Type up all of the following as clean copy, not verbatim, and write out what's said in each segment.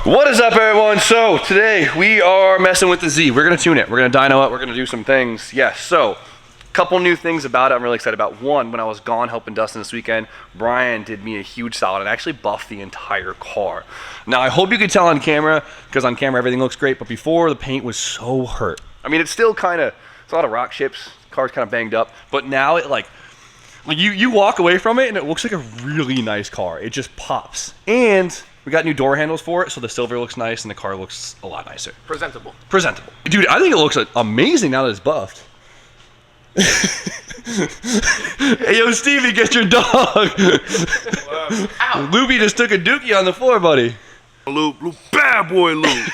What is up, everyone? So today we are messing with the Z. We're gonna tune it. We're gonna dyno it. We're gonna do some things. Yes. So a couple new things about it. I'm really excited about. One, when I was gone helping Dustin this weekend, Brian did me a huge solid and actually buffed the entire car. Now I hope you can tell on camera, because on camera everything looks great. But before, the paint was so hurt. I mean, it's still kind of, it's a lot of rock chips. The car's kind of banged up. But now it like you walk away from it and it looks like a really nice car. It just pops. And we got new door handles for it, so the silver looks nice and the car looks a lot nicer. Presentable. Presentable. Dude, I think it looks amazing now that it's buffed. Hey, yo, Stevie, get your dog. Ow. Loopy just took a dookie on the floor, buddy. Loop, bad boy Loop.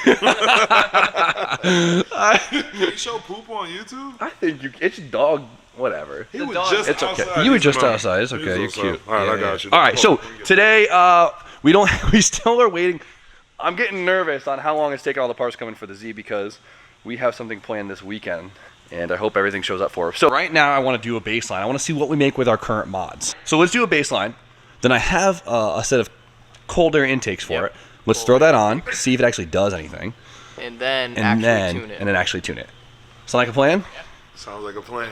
Can you show poop on YouTube? I think it's dog, whatever. He was just it's okay. outside. You were just outside. It's okay. You're cute. All right, I got you. All right, so today we still are waiting. I'm getting nervous on how long it's taking all the parts coming for the Z because we have something planned this weekend, and I hope everything shows up for us. So right now I want to do a baseline. I want to see what we make with our current mods. So let's do a baseline. Then I have a set of cold air intakes for it. Let's throw that on, see if it actually does anything. And then actually tune it. And then actually tune it. Sound like a plan? Yeah. Sounds like a plan.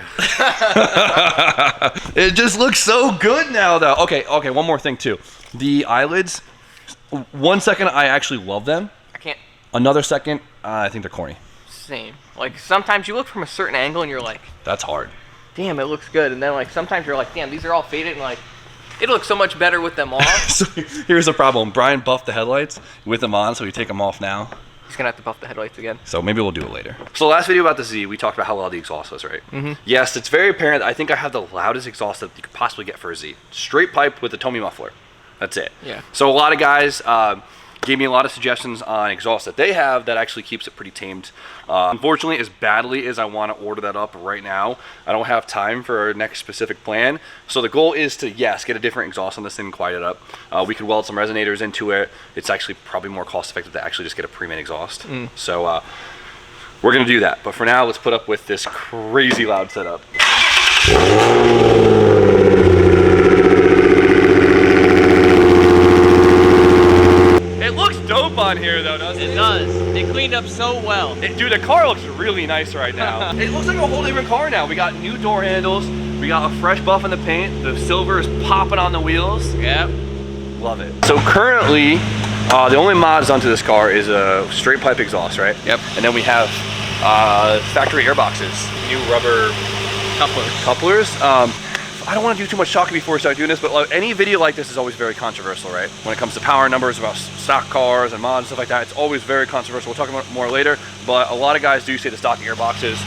It just looks so good now, though. Okay, one more thing, too. The eyelids, 1 second, I actually love them. I can't. Another second, I think they're corny. Same. Like, sometimes you look from a certain angle and you're like, That's hard. damn, it looks good. And then, like, sometimes you're like, damn, these are all faded. And, like, it looks so much better with them off. So here's the problem. Brian buffed the headlights with them on, so we take them off now. He's going to have to buff the headlights again. So maybe we'll do it later. So last video about the Z, we talked about how loud the exhaust was, right? Mm-hmm. Yes, it's very apparent. I think I have the loudest exhaust that you could possibly get for a Z. Straight pipe with a Tommy muffler. That's it. Yeah. So a lot of guys gave me a lot of suggestions on exhaust that they have that actually keeps it pretty tamed. Unfortunately, as badly as I want to order that up right now, I don't have time for our next specific plan. So the goal is to, yes, get a different exhaust on this thing and quiet it up. We could weld some resonators into it. It's actually probably more cost effective to actually just get a pre-made exhaust. So we're going to do that. But for now, let's put up with this crazy loud setup. It looks dope on here, though, doesn't it? It does. They cleaned up so well. Dude, the car looks really nice right now. It looks like a whole different car now. We got new door handles. We got a fresh buff in the paint. The silver is popping on the wheels. Yep. Love it. So currently, the only mods onto this car is a straight pipe exhaust, right? Yep. And then we have factory airboxes, new rubber couplers. I don't want to do too much talking before we start doing this, but any video like this is always very controversial, right? When it comes to power numbers about stock cars and mods and stuff like that, it's always very controversial. We'll talk about it more later, but a lot of guys do say the stock gearboxes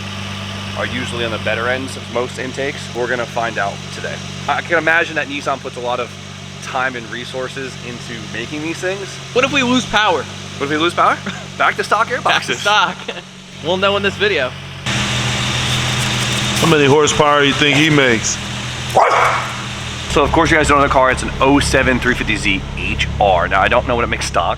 are usually on the better ends of most intakes. We're gonna find out today. I can imagine that Nissan puts a lot of time and resources into making these things. What if we lose power? What if we lose power? Back to stock gearboxes. Back to stock. We'll know in this video. How many horsepower do you think he makes? So of course you guys don't know the car. It's an 07 350Z HR. Now I don't know what it makes stock.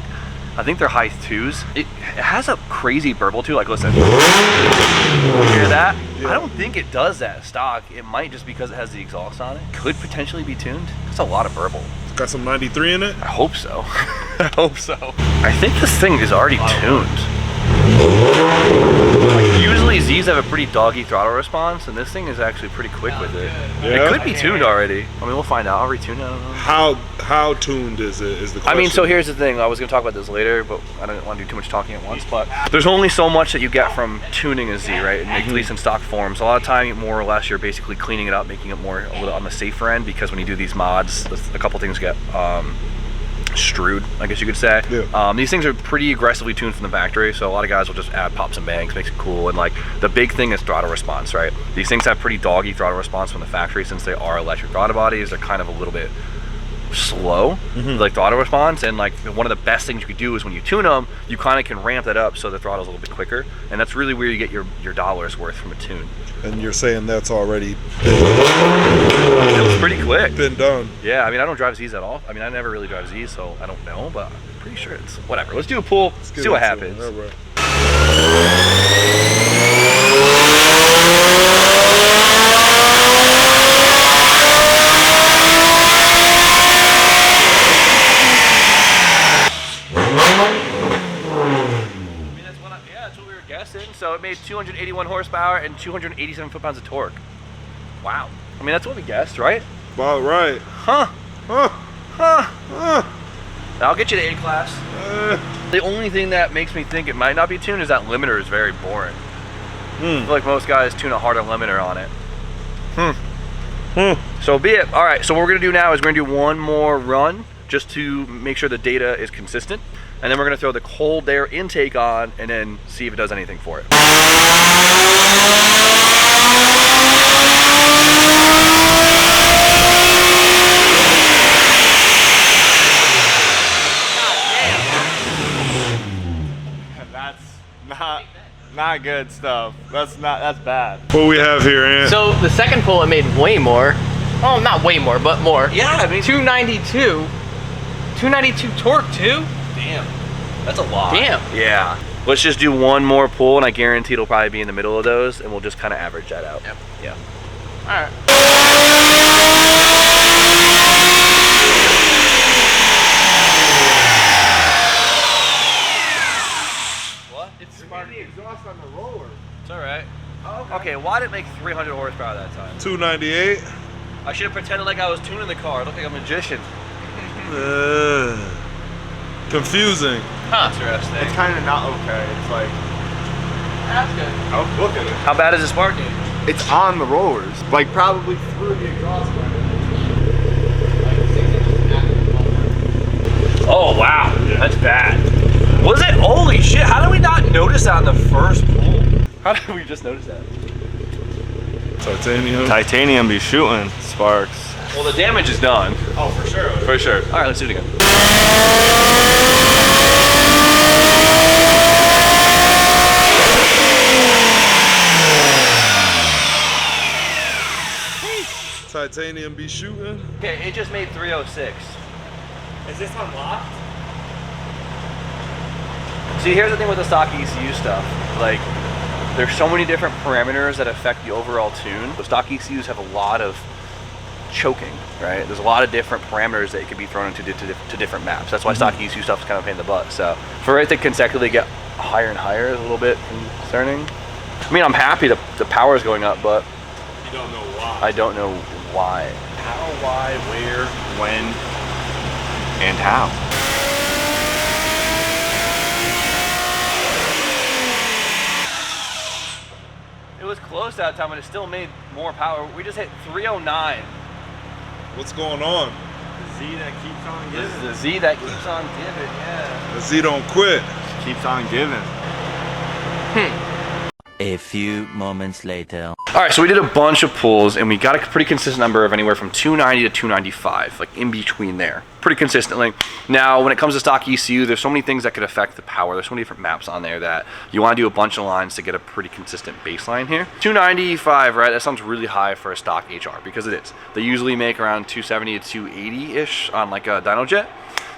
I think they're high twos. It has a crazy burble too. Like listen, you hear that? Yeah. I don't think it does that stock. It might just because it has the exhaust on it. Could potentially be tuned. It's a lot of burble. Got some 93 in it? I hope so. I hope so. I think this thing is already tuned. Like, usually Z's have a pretty doggy throttle response, and this thing is actually pretty quick with it. Yeah. It could be tuned already. I mean, we'll find out. I'll retune it. I don't know. How tuned is it? Is the question. I mean, so here's the thing. I was going to talk about this later, but I don't want to do too much talking at once. But there's only so much that you get from tuning a Z, right? At least in stock forms. A lot of time, more or less, you're basically cleaning it up, making it more a little on the safer end. Because when you do these mods, a couple things get strewed, I guess you could say. Yeah. These things are pretty aggressively tuned from the factory, so a lot of guys will just add pops and bangs, makes it cool. And like the big thing is throttle response, right? These things have pretty doggy throttle response from the factory since they are electric throttle bodies. They're kind of a little bit slow, like throttle response. And like one of the best things you could do is when you tune them, you kind of can ramp that up so the throttle's a little bit quicker, and that's really where you get your dollar's worth from a tune. And you're saying that's already it was pretty quick. Been done. Yeah, I mean, I don't drive Z's at all. I mean, I never really drive Z's, so I don't know, but I'm pretty sure it's whatever. Let's do a pull, see what happens. All right. so it made 281 horsepower and 287 foot-pounds of torque. Wow. I mean, that's what we guessed, right? About right. Huh. I'll get you to A-class. The only thing that makes me think it might not be tuned is that limiter is very boring. I feel like most guys tune a harder limiter on it. So be it. All right, so what we're gonna do now is we're gonna do one more run just to make sure the data is consistent. And then we're gonna throw the cold air intake on and then see if it does anything for it. That's not good stuff. That's bad. What we have here, Ant? So the second pull it made way more. Oh, not way more, but more. Yeah, I mean, 292. 292 torque too? damn, that's a lot. Damn. Yeah. Let's just do one more pull, and I guarantee it'll probably be in the middle of those, and we'll just kind of average that out. Yep. Yeah. All right. What? It's the exhaust on the roller. It's all right. Okay, why did it make 300 horsepower that time? 298. I should have pretended like I was tuning the car. I look like a magician. Confusing. Huh. Interesting. It's kind of not okay. It's like, That's good. oh, look at it. How bad is the spark gauge? It's on the rollers. Like probably through the exhaust. Oh wow, that's bad. Was it? Holy shit! How did we not notice that on the first pull? How did we just notice that? Titanium. Titanium be shooting sparks. Well, the damage is done. Oh, for sure. For sure. All right, let's do it again. Titanium be shooting. Okay, it just made 306. Is this unlocked? See, here's the thing with the stock ECU stuff. Like, there's so many different parameters that affect the overall tune. The stock ECUs have a lot of choking, right? There's a lot of different parameters that can be thrown into to different maps. That's why stock ECU stuff is kind of a pain in the butt. So for it to consecutively get higher and higher is a little bit concerning. I mean, I'm happy the power is going up, but You don't know why. I don't know why. How, why, where, when, and how. It was close that time, but it still made more power. We just hit 309. What's going on? The Z that keeps on This is giving. the Z that keeps on giving, yeah. The Z don't quit. Keeps on giving. A few moments later. All right, so we did a bunch of pulls, and we got a pretty consistent number of anywhere from 290 to 295, like in between there, pretty consistently. Now, when it comes to stock ECU, there's so many things that could affect the power. There's so many different maps on there that you want to do a bunch of lines to get a pretty consistent baseline here. 295, right? That sounds really high for a stock HR, because it is. They usually make around 270 to 280-ish on like a Dyno jet.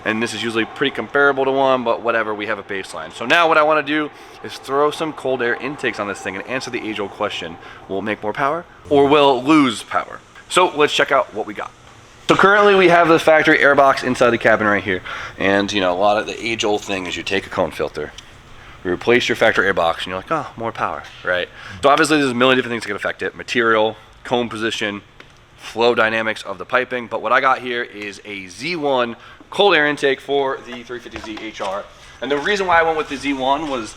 And this is usually pretty comparable to one, but whatever, we have a baseline. So now what I want to do is throw some cold air intakes on this thing and answer the age-old question: will it make more power or will it lose power? So let's check out what we got. So currently we have the factory air box inside the cabin right here. And you know, a lot of the age-old thing is you take a cone filter, you replace your factory air box, and you're like, oh, more power, right? So obviously there's a million different things that can affect it: material, cone position, flow dynamics of the piping. But what I got here is a Z1 cold air intake for the 350Z HR. And the reason why I went with the Z1 was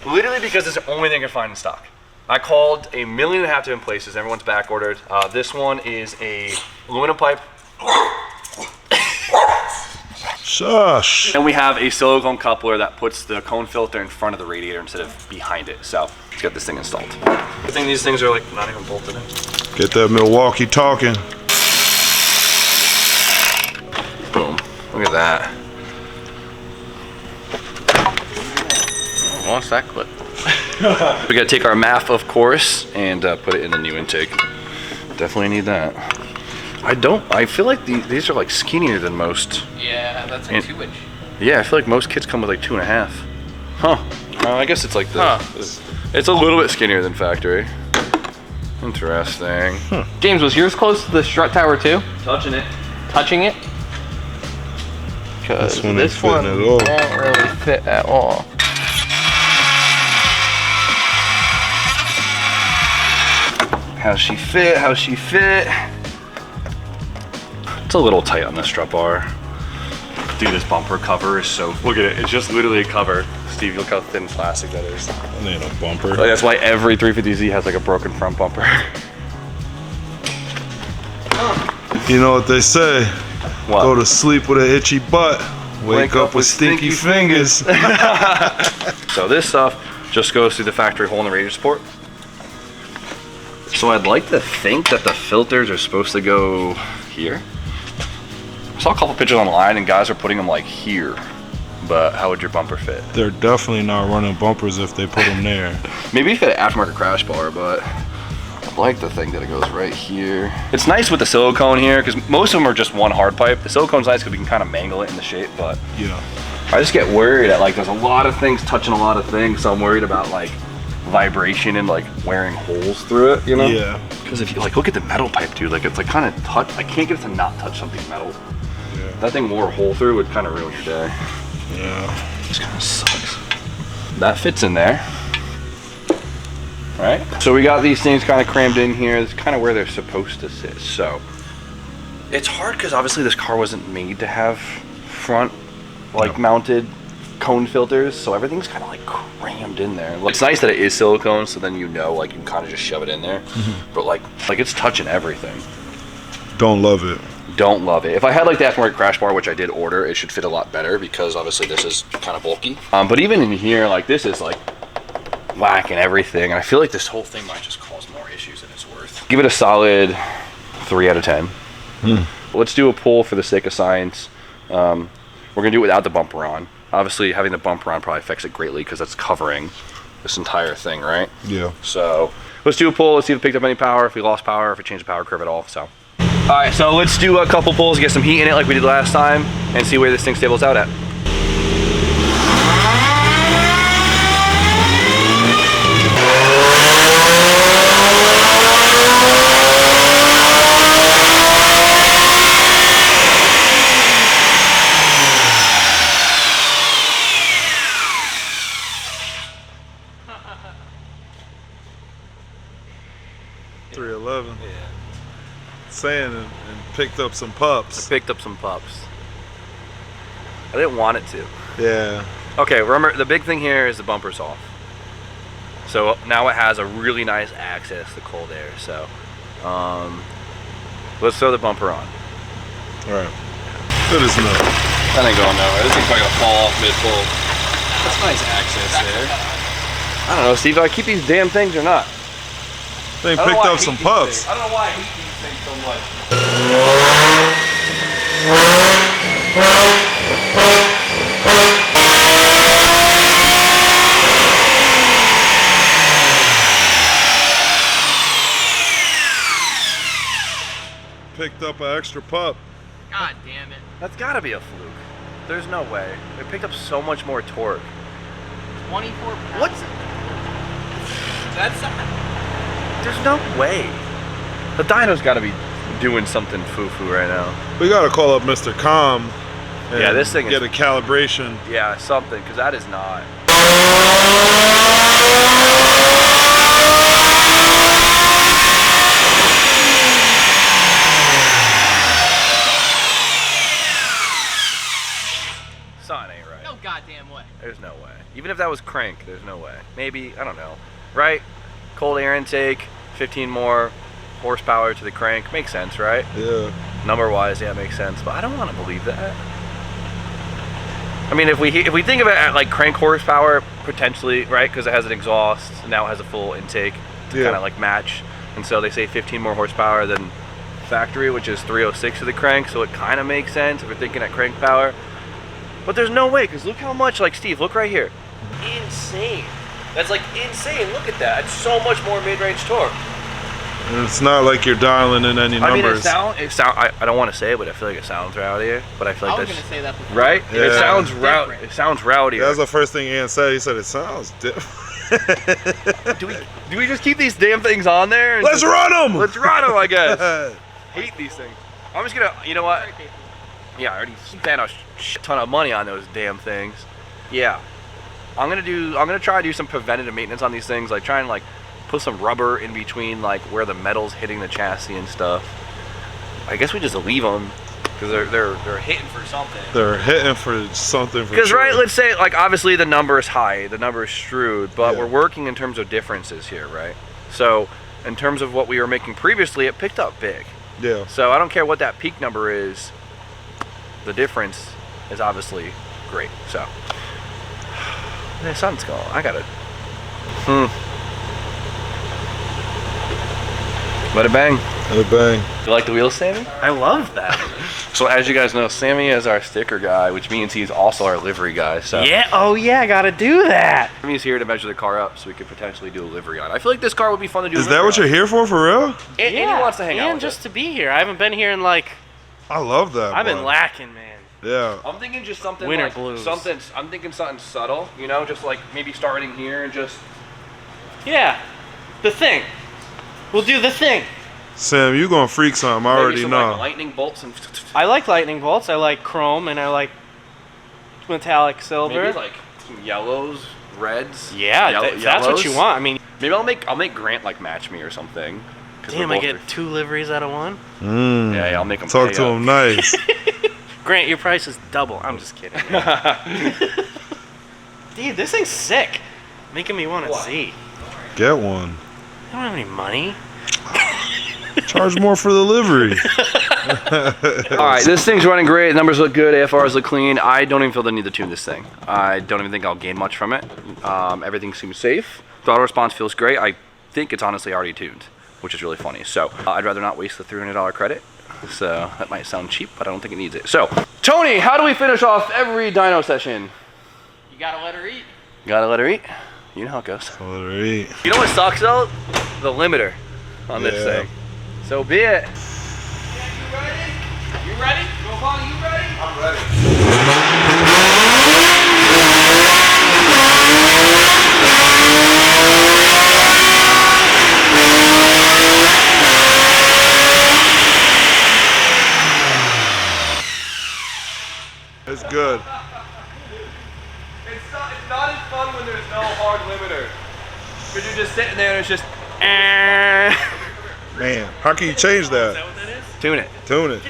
literally because it's the only thing I could find in stock. I called 1.5 million different places. Everyone's back ordered. This one is a aluminum pipe. Shush. And we have a silicone coupler that puts the cone filter in front of the radiator instead of behind it. So let's get this thing installed. I think these things are like not even bolted in. Get that Milwaukee talking. Boom. Look at that. What's that clip? We gotta take our MAF, of course, and put it in the new intake. Definitely need that. I feel like these are like skinnier than most. Yeah, that's And- 2-inch. Yeah, I feel like most kits come with like 2.5. Huh. I guess it's like this. It's a little bit skinnier than factory. Interesting. James, was yours close to the strut tower too? Touching it. Touching it? Because This one ain't this one fitting at all. won't really fit at all. How's she fit? How's she fit? It's a little tight on the strut bar. Dude, this bumper cover is so, look at it. It's just literally a cover. Steve, look how thin plastic that is. That ain't a bumper. Like, that's why every 350Z has like a broken front bumper. You know what they say? What? Go to sleep with an itchy butt. Wake up with stinky fingers. So this stuff just goes through the factory hole in the radiator support. So I'd like to think that the filters are supposed to go here. I saw a couple pictures online and guys are putting them like here. But how would your bumper fit? They're definitely not running bumpers if they put them there. Maybe if it had aftermarket crash bar, but I'd like to think that it goes right here. It's nice with the silicone here because most of them are just one hard pipe. The silicone's nice because we can kind of mangle it in the shape, but Yeah. I just get worried that like there's a lot of things touching a lot of things, so I'm worried about like vibration and like wearing holes through it, you know? Yeah. Because if you like look at the metal pipe, dude, like it's like kind of touch. I can't get it to not touch something metal. Yeah. That thing wore a hole through would kind of ruin your day. Yeah. This kind of sucks. That fits in there. Right? So we got these things kind of crammed in here. It's kind of where they're supposed to sit. So it's hard because obviously this car wasn't made to have front like mounted cone filters. So everything's kind of like crammed in there. It's nice that it is silicone, so then you know like you can kind of just shove it in there. But like it's touching everything. Don't love it. Don't love it. If I had like the aftermarket crash bar, which I did order, it should fit a lot better because obviously this is kind of bulky. But even in here, like this is like whack and everything. And I feel like this whole thing might just cause more issues than it's worth. Give it a solid 3 out of 10. Let's do a pull for the sake of science. We're gonna do it without the bumper on. Obviously having the bumper on probably affects it greatly because that's covering this entire thing, right? Yeah. So let's do a pull. Let's see if it picked up any power, if we lost power, if it changed the power curve at all. So. All right, so let's do a couple pulls, get some heat in it like we did last time, and see where this thing stables out at. Saying and picked up some pups. Picked up some pups. I didn't want it to. Yeah. Okay, remember the big thing here is the bumper's off. So now it has a really nice access to cold air. So let's throw the bumper on. Alright. Good as milk. That ain't going nowhere. This thing's probably gonna fall off mid-pull. That's nice access there. I don't know, Steve, do I keep these damn things or not? They picked up some pups. I don't know why I hate these things so much. Picked up an extra pup. God damn it. That's gotta be a fluke. There's no way. It picked up so much more torque. 24 pounds. What's That's There's no way. The dyno's gotta be doing something foo-foo right now. We gotta call up Mr. Com and Yeah, this thing get is- a calibration. Yeah, something, because that is not. Something ain't right. no goddamn way. There's no way. Even if that was crank, there's no way. Maybe, I don't know. Right? Cold air intake, 15 more horsepower to the crank. Makes sense, right? Yeah. Number-wise, yeah, it makes sense. But I don't want to believe that. I mean, if we think of it at like crank horsepower, potentially, right? Because it has an exhaust, and now it has a full intake to kind of like match. And so they say 15 more horsepower than factory, which is 306 of the crank. So it kind of makes sense if we're thinking at crank power. But there's no way, because look how much, like Steve, look right here. Insane. That's like insane. Look at that. It's so much more mid-range torque. And it's not like you're dialing in any I mean, numbers. I don't want to say it, but I feel like it sounds rowdier. But I feel like I was that's gonna say that before. right. Yeah. It sounds Different. It sounds rowdier. That was the first thing Ian said. He said it sounds different. do we just keep these damn things on there? And Let's run them. Let's run them, I guess. Hate these things. I'm just gonna, you know what? Yeah, I already spent a shit ton of money on those damn things. Yeah, I'm gonna try to do some preventative maintenance on these things, like try and like put some rubber in between like where the metal's hitting the chassis and stuff. I guess we just leave them because they're hitting for something. They're hitting for something. Because right, let's say like obviously the number is high, the number is strewed, but Yeah. we're working in terms of differences here, right? So in terms of what we were making previously, it picked up big. Yeah. So I don't care what that peak number is, the difference is obviously great. So the sun's going. I gotta. Let it bang. Let it bang. You like the wheels, Sammy? I love that. So as you guys know, Sammy is our sticker guy, which means he's also our livery guy. So Yeah. Oh yeah, I gotta do that. Sammy's here to measure the car up so we could potentially do a livery on it. I feel like this car would be fun to do. Is that what you're here for real? And he wants to hang out and with just us. to be here. I haven't been here in like. I love that. I've been bud. lacking, man. Yeah. I'm thinking just something Winter like blues. something. I'm thinking something subtle, you know, just like maybe starting here and just. Yeah, the thing. We'll do the thing. Sam, you gonna freak something? I Maybe already some, know. Like, lightning bolts and. I like lightning bolts. I like chrome, and I like metallic silver. Maybe like some yellows, reds. Yeah, if that's what you yellows. want. I mean, Maybe I'll make Grant like match me or something. 'Cause damn, we're I both get 2 liveries out of one. Yeah, I'll make him Talk pay to up. him nice. Grant, your price is double. I'm just kidding. Man. Dude, this thing's sick. Making me want a Z. Get one. I don't have any money. Charge more for the livery. All right, this thing's running great. The numbers look good. AFRs look clean. I don't even feel the need to tune this thing. I don't even think I'll gain much from it. Everything seems safe. Throttle response feels great. I think it's honestly already tuned, which is really funny. So I'd rather not waste the $300 credit. So that might sound cheap, but I don't think it needs it. So Tony, how do we finish off every dyno session? You gotta let her eat. Gotta let her eat. You know how it goes. Let her eat. You know what sucks though? The limiter on this Yeah. thing. So be it. You ready? Go on, you ready? I'm ready. It's good. It's not as fun when there's no hard limiter. Because you're just sitting there and it's just Man, how can you change that? tune it. Tune it.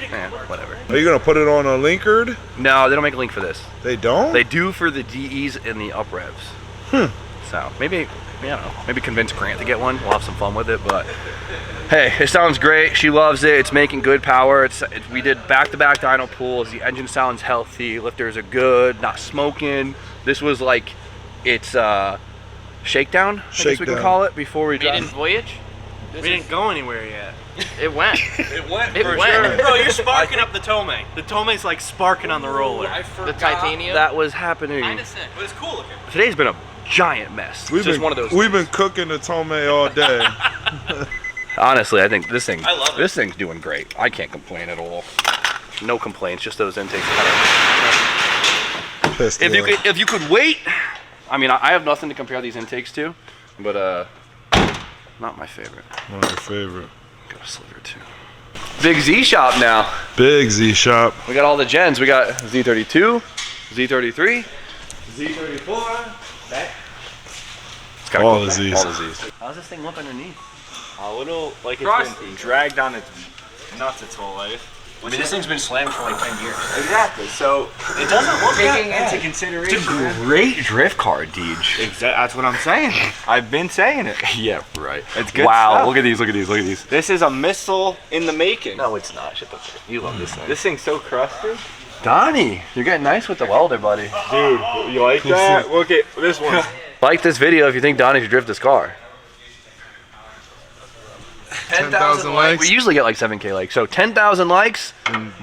Whatever. Are you gonna put it on a linkered? No, they don't make a link for this. They don't? They do for the DEs and the up revs. So maybe, I don't know, maybe convince Grant to get one. We'll have some fun with it, but hey, it sounds great. She loves it. It's making good power. We did back-to-back dyno pulls. The engine sounds healthy. Lifters are good, not smoking. This was like, it's shakedown, I guess we can Shakedown. call it, before we Maiden drive. voyage? We didn't go anywhere yet. It went. It went It went. Bro, you're sparking up the Tome. The Tome's like sparking on the roller. The titanium? That was happening. Kinda sick. But it's cool looking. Today's been a giant mess. We've It's just been, one of those. We've been cooking the tome all day. Honestly, I think this thing. I love it. This thing's doing great. I can't complain at all. No complaints. Just those intakes. Pissed If you could wait. I mean, I have nothing to compare these intakes to, but not my favorite. One of your favorite. Got a sliver too. Big Z shop now. Big Z shop. We got all the gens. We got Z32, Z33, Z34. It's kinda All cool. the Zs. All the Zs. How's this thing look underneath? A little like it's been dragged on its nuts its whole life. I mean, this thing's been slammed for like 10 years. Exactly. So it doesn't look Taking that into bad. consideration. It's a great drift car, Deej. That's what I'm saying. I've been saying it. Yeah, right. It's good Wow, stuff. look at these, look at these, look at these. This is a missile in the making. No, it's not. Shit, you love this thing. This thing's so crusty. Donnie, you're getting nice with the welder, buddy. Dude, you like that? Look at this one. Like this video if you think Donnie should drift this car. 10,000 likes. We usually get like 7K likes, so 10,000 likes,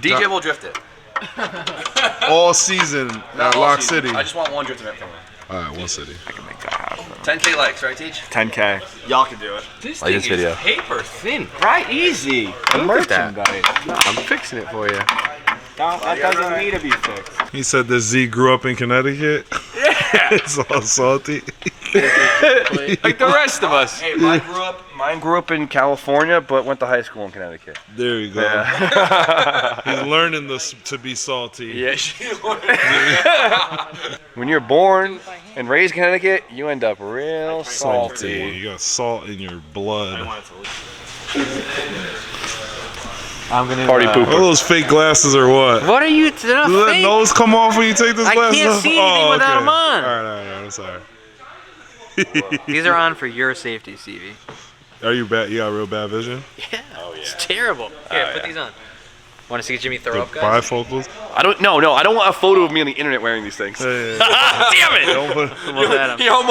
DJ Don- will drift it. All season at Lock City. I just want one drift event from him. Alright, one city. I can make that happen. 10K likes, right, Teach? 10K. Y'all can do it. This Like this video. Paper thin. Right, easy. Look at that. Merchandise. I'm fixing it for you. That doesn't need to be fixed. He said that Z grew up in Connecticut. Yeah. It's all salty. Like the rest of us. Hey, mine grew up in California, but went to high school in Connecticut. There you go. Yeah. He's learning this to be salty. Yeah. When you're born In Ray's, Connecticut, you end up real salty. You got salt in your blood. I'm gonna Party Are pooper. those fake glasses or what? What are you? They're not Does that fake. nose come off when you take this I glasses can't off? see anything without 'em on. All right, I'm sorry. These are on for your safety, Stevie. Are you bad? You got real bad vision? Yeah. It's terrible. Here, put these on. Want to see Jimmy throw The up, guys? bifocals? I don't want a photo of me on the internet wearing these things. Hey, Damn it! don't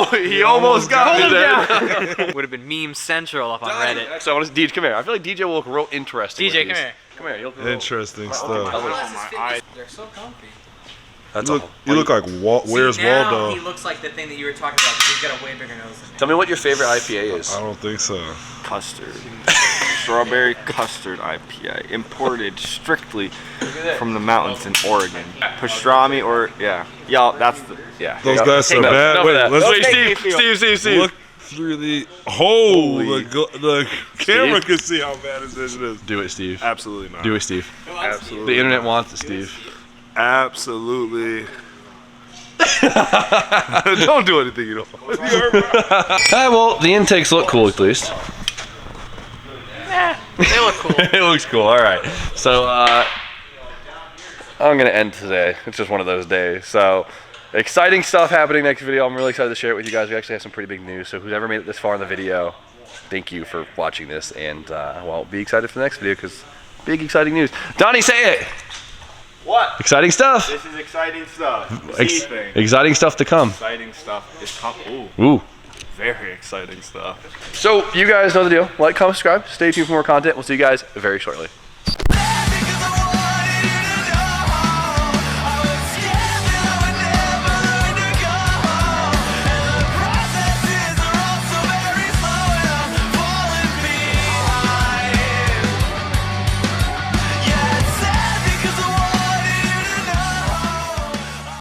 put, He almost got me there. Would have been meme central up on Reddit. So I want to DJ, come here. I feel like DJ will look real interesting. DJ, with come these. here. Come here. You'll look real- interesting stuff. They're so comfy. That's You look like Where's now Waldo? he looks like the thing that you were talking about. 'Cause he's got a way bigger nose than me. Tell me what your favorite IPA is. I don't think so. Custard. Strawberry custard IPA. Imported strictly from the mountains in Oregon. Pastrami or, yeah. Yeah, that's the, yeah. Those Yep. guys are Enough bad. of Wait, that. let's Wait, Steve. look through the. The camera can see how bad his vision is. Do it, Steve. Absolutely not. Do it, Steve. Absolutely. The internet wants it, Steve. Absolutely. Don't do anything you don't want. Well, the intakes look cool at least. They look cool. It looks cool. All right. So I'm gonna end today. It's just one of those days. So exciting stuff happening next video. I'm really excited to share it with you guys. We actually have some pretty big news. So who's ever made it this far in the video, thank you for watching this. And well, be excited for the next video because big exciting news. Donnie, say it. What? Exciting stuff. This is exciting stuff. Thing. Exciting stuff to come. Exciting stuff is coming. Ooh. Very exciting stuff. So you guys know the deal. Like, comment, subscribe. Stay tuned for more content. We'll see you guys very shortly.